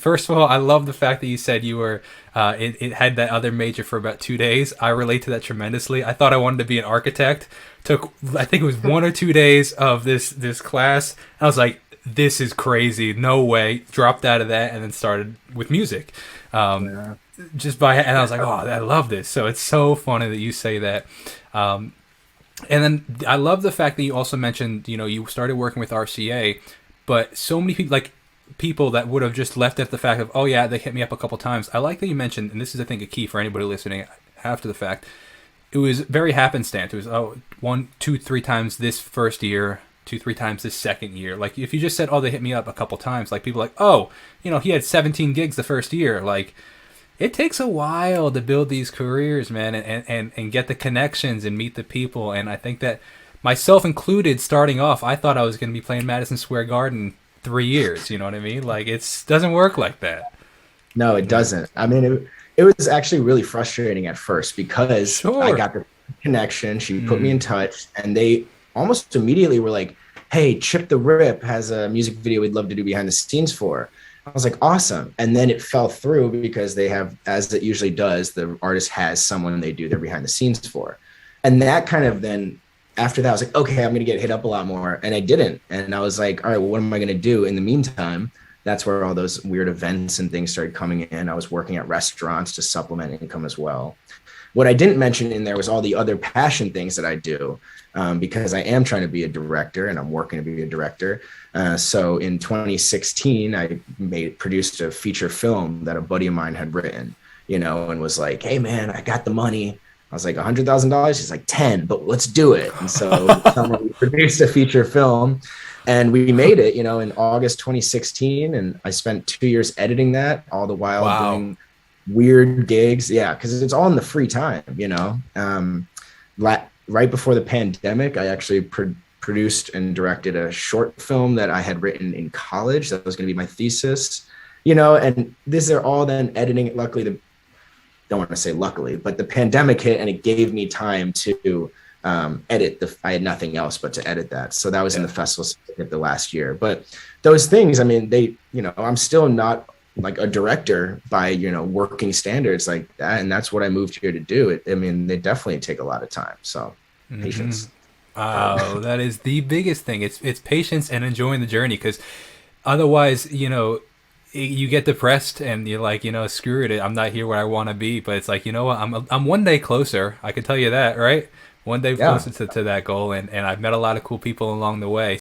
First of all, I love the fact that you said you were it had that other major for about 2 days. I relate to that tremendously. I thought I wanted to be an architect. Took I think it was 1 or 2 days of this class. I was like, this is crazy. No way. Dropped out of that and then started with music. Um, Yeah. and I was like, oh, I love this. So it's so funny that you say that. Um, and then I love the fact that you also mentioned, you started working with RCA, but so many people, like people that would have just left it at the fact of, oh yeah, they hit me up a couple times. I like that you mentioned, and this is I think a key for anybody listening after the fact. It was very happenstance. It was one, two, three times this first year, two, three times this second year. Like if you just said, oh, they hit me up a couple times, like people are like, oh, he had 17 gigs the first year. Like it takes a while to build these careers, man, and get the connections and meet the people. And I think that myself included, starting off, I thought I was going to be playing Madison Square Garden 3 years. You know what I mean? Like it doesn't work like that. No, it doesn't. I mean, it was actually really frustrating at first because I Sure. got the connection. She put me in Mm, touch, and they almost immediately were like, "Hey, Chip the Rip has a music video we'd love to do behind the scenes for." I was like, "Awesome!" And then it fell through because they have, as it usually does, the artist has someone they do their behind the scenes for, and that kind of then after that, I was like, "Okay, I'm gonna get hit up a lot more," and I didn't, and I was like, "All right, well, what am I gonna do in the meantime?" That's where all those weird events and things started coming in. I was working at restaurants to supplement income as well. What I didn't mention in there was all the other passion things that I do, because I am trying to be a director and I'm working to be a director. So in 2016, I produced a feature film that a buddy of mine had written, and was like, "Hey man, I got the money." I was like, $100,000. He's like 10, but let's do it. And so in the summer, we produced a feature film, and we made it, in August 2016. And I spent 2 years editing that, all the while wow. doing weird gigs. Yeah, because it's all in the free time, right before the pandemic, I actually produced and directed a short film that I had written in college. That was going to be my thesis, and these are all then editing. Luckily, don't want to say luckily, but the pandemic hit and it gave me time to edit I had nothing else but to edit that. So that was in the Yeah. festival circuit the last year. But those things, I mean, I'm still not like a director by, working standards like that. And that's what I moved here to do. I mean, they definitely take a lot of time. So Hmm. patience. But Oh, that is the biggest thing. It's patience and enjoying the journey, because otherwise, you get depressed and you're like, screw it, I'm not here where I want to be. But it's like, you know what, I'm one day closer. I can tell you that, right? One day yeah, closer to that goal, and I've met a lot of cool people along the way.